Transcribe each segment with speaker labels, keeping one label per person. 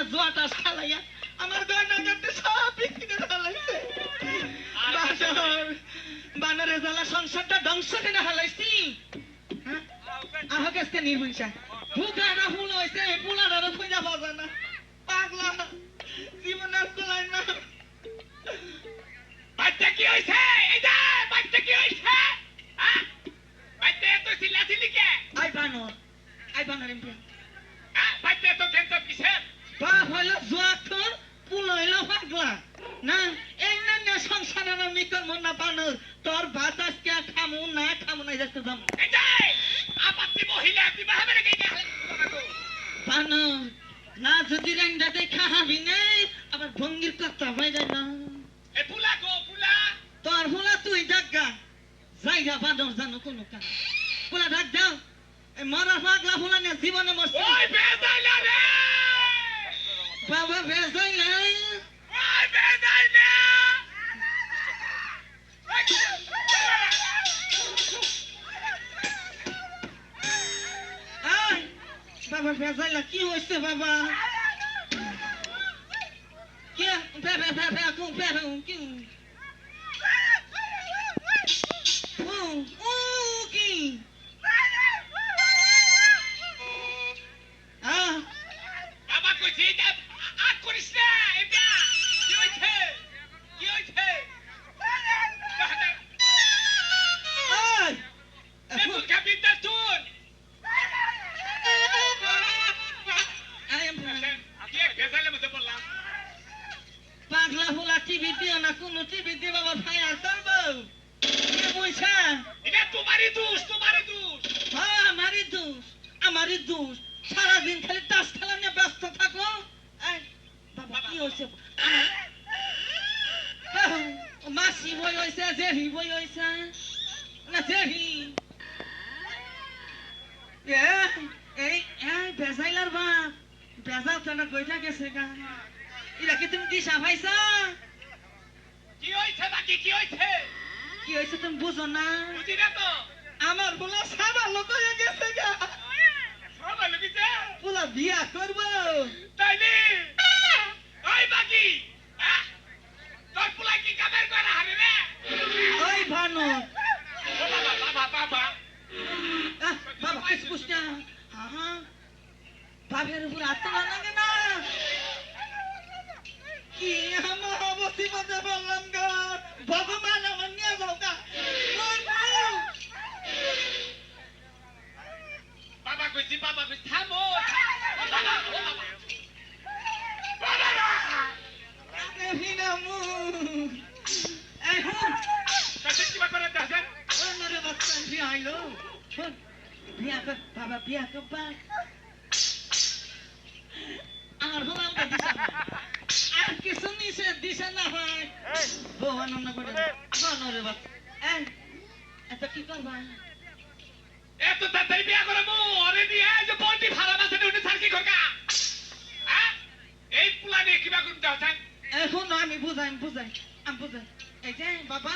Speaker 1: না জোয়াটা শালাইয়া আমার গয়না গাটে সব বিক্রি করে ফেলাইছে বানরে জ্বালা সংসারটা ধ্বংস করে হালাইছি আহ কাছে নির্বংশা ভুকারা ফুল হইছে পুলারা খুঁজা পাওয়া না পাগলা জীবনের চলাই না
Speaker 2: বাচ্চা কি হইছে এই যে বাচ্চা কি হইছে হ্যাঁ বাচ্চা এত চিল্লাচিল্লি কে
Speaker 1: আই বানর এমপি
Speaker 2: হ্যাঁ বাচ্চা তো কেন কিসের
Speaker 1: বাপ হইলো জোয়াতর পুল হইলো পাগলা না এই না সংসারে না মিকর মনা বানর তোর ভাত আজকে খামু না যাচ্ছে দাম
Speaker 2: এই যে আপত্তি মহিলা কি বাহাবেরে কে
Speaker 1: বানর না যদি রান্দাতে খাবি নাই আবার ভঙ্গির কথা হয়ে যায় না
Speaker 2: এ পুলা গো পুলা
Speaker 1: তোর ফুলা তুই ডাকগা জায়গা বানর জানো কোনো কাজ ফুলা ডাক দাও এই মরা পাগলা ফুলা নিয়ে জীবনে মরছে
Speaker 2: ওই বেজাইলা রে
Speaker 1: বাবা বেজাইলা
Speaker 2: ওই বেজাইলা
Speaker 1: আয় বাবা বেজাইলা কি হইছে বাবা কি বে কোন বে কি কি
Speaker 2: বাবা কইছি আগ করিস না এটা কি হইছে
Speaker 1: আয়
Speaker 2: তুই খাবি না তুই কি বেজাইলা মধ্যে বললাম
Speaker 1: পাগলা ফুলা টিভি দিও না কোন টিভি দিয়ে বাবা ফায়ার করবো কি বলছা
Speaker 2: এটা তোমারই দোষ
Speaker 1: হ্যাঁ আমারই দোষ সারাদিন খালি তাস খেলা নিয়ে ব্যস্ত থাকো বাবা কি হয়েছে মাসি বই হয়েছে জেহি বই হয়েছে না জেহি এই বেজাইলার বাপ বেজাল তো না কইটা গেছে গা এরা কি তুমি দিশা পাইছা
Speaker 2: কি হইছে বাকি কি হইছে
Speaker 1: তুমি বুঝো না
Speaker 2: বুঝি না তো
Speaker 1: আমার বলা সাদা লোক হয়ে গেছে গা
Speaker 2: সবাই লগিছে
Speaker 1: বলা বিয়া করবো
Speaker 2: তাইলে ওই বাকি হ্যাঁ তোর পুলাই কি কামের করা হবে রে
Speaker 1: ওই ভানু
Speaker 2: বাবা
Speaker 1: বাবা কিস পুষ্টা হ্যাঁ বাপের উপর আত্মা লাগে না কি আমার অবস্থি মধ্যে বললাম গো ভগবান আমার নিয়ে যাও গা
Speaker 2: বাবা কইছি থামো
Speaker 1: ভিনামু
Speaker 2: কাছে কি করে দেখেন
Speaker 1: ওরে বাচ্চা বিয়া হইলো বিয়া কর বাবা বিয়া কর বা আমার হলাম তো দিশা আর কিছু নিছে দিশা না হয় ভগবান না করে রে বাচ্চা এত কি করবা
Speaker 2: এত তাড়াতাড়ি বিয়া করবো আরে দিয়ে যে বলটি ভাড়া মাসে উনি সার কি করকা হ্যাঁ এই পুলা নিয়ে কিবা করতে হচ্ছে
Speaker 1: এখন আমি বুঝাই এই যে বাবা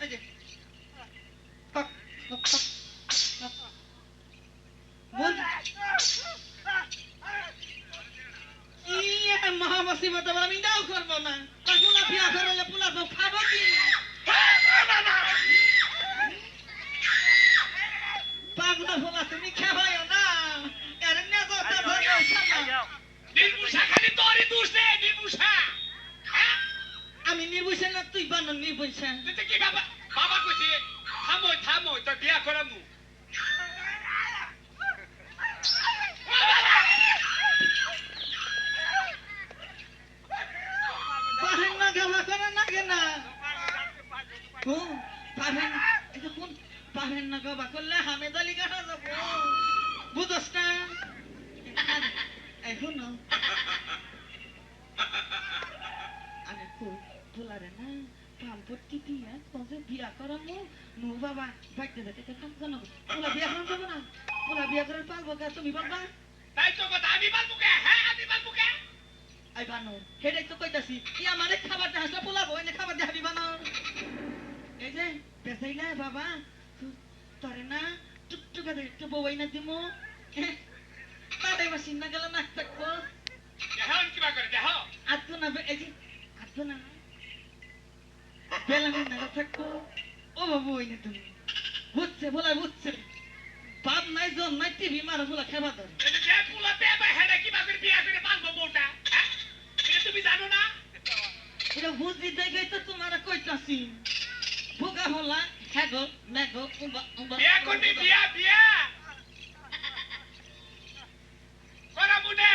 Speaker 1: এই যে মহামসিবত আমি নাও করবো না পুলা বিয়া করলে পুলা খাবো কি পাগলা ভোলা তুমি খাবাইও না এর নেজতা ধরে
Speaker 2: নির্মুষা খালি তোরই দোষ রে নির্মুষা হ্যাঁ
Speaker 1: আমি নির্বুষে না তুই বানর নির্বুষে
Speaker 2: তুই কি বাবা কইছে থামো তো বিয়া করামু
Speaker 1: পাহেন না গাবা করে না কেনা পাহেন এটা কোন পাহেন না গাবা করলে হামেদালি কাটা যাবো বুঝছ না এখন আমি বলারে না পাম্পটি দিয়া তবে বিয়া করামু নু বাবা বাইতে যেতে কাম কেন পোলা বিয়া করাম যাবো না পোলা বিয়া করে পারবো কে তুমি পারবা
Speaker 2: তাই তো কথা আমি পারবো কে হ্যাঁ আমি পারবো কে
Speaker 1: আই বানো হেডাই তো কইতাছি কি আমারে খাবার দে হাসলা পোলা বই না খাবার দে হাবি বানো এই যে পেছাইলা বাবা তোরে না টুকটুকা দে একটু বই না দিমু তারে বাসিন না গেল না থাকবো
Speaker 2: কিবা করে দেখো
Speaker 1: আতো না এই যে আতো না বেলামি না থাকো ও বাবু ওই না তুমি বুঝছে বলা বুঝছে বাপ নাই জন নাই টিভি মারা বলা খেবা ধরে
Speaker 2: এই যে পোলা বেবা হেডা কিবা করে বিয়া করে পালবো বউটা হ্যাঁ এটা তুমি জানো না
Speaker 1: এটা বুঝি দেখাই তো তোমার কইতাছি বোকা হলা হ্যাগো ম্যাগো উম্বা উম্বা
Speaker 2: বিয়া করবি বিয়া বিয়া করা মুনে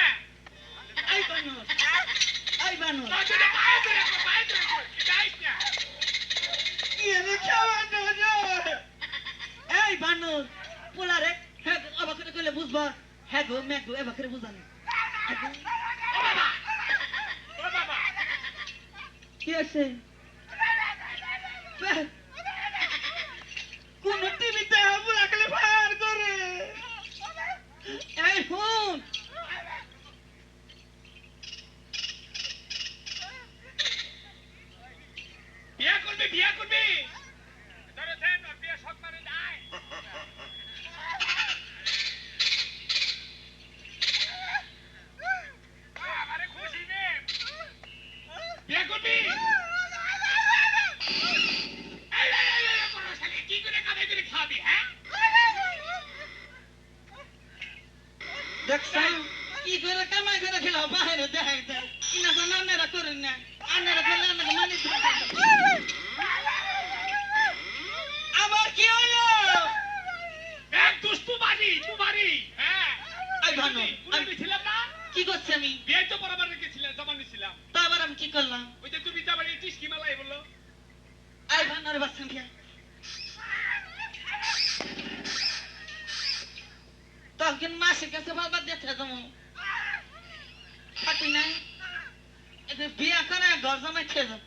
Speaker 1: আই বানর আই বানর
Speaker 2: তাহলে পায়ে ধরে এটাই না
Speaker 1: ইয়ে খাওয়া না এই বানর পোলারে হ্যাঁ আবার করে কইলে বুঝবা হ্যাগো ম্যাগো এবার করে বুঝানো
Speaker 2: ও বাবা ও বাবা
Speaker 1: কি আছে কোন টিভিতে হাবু রাখলে ফায়ার করে এই ফোন
Speaker 2: বিয়া করবি বিয়া করবি ধরে দেন আর বিয়া সব মানে যায় আরে খুশি নে বিয়া করবি এই করো শালি কি করে কামাই করে খাবি হ্যাঁ
Speaker 1: দেখছেন কি করে কামাই করে খেলা বাইরে দেখাই দেয় কিনা তো নানেরা করেন না আনেরা করলে আমাকে মানি আবার কি হলো
Speaker 2: এক দুষ্টু বাড়ি তোমারই হ্যাঁ
Speaker 1: এই ভানু,
Speaker 2: আমি ছিলাম না
Speaker 1: কি করছি আমি
Speaker 2: বিয়ে তো বরাবর রেখেছিলাম জমা নিছিলাম
Speaker 1: তা আবার আমি কি করলাম
Speaker 2: ওই যে তুমি যাবার এই টিস্কি মেলাই বললো
Speaker 1: এই ভানুরে বাচ্চান কি তখন মাসের কাছে বাবা দেখে যাবো পাটি নাই এটা বিয়া করে ঘর জমাই খেয়ে যাবো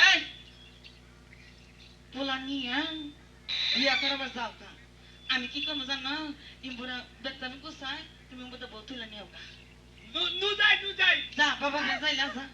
Speaker 1: এই পোলা নিয়ে বিয়া করাবার যাও কা আমি কি করবো জানো ইম্বুরা বেতন গুছাই তুমি ইম্বুরা বউ তুলে নিও কা
Speaker 2: নু যাই
Speaker 1: যা বাবা যাইলা যা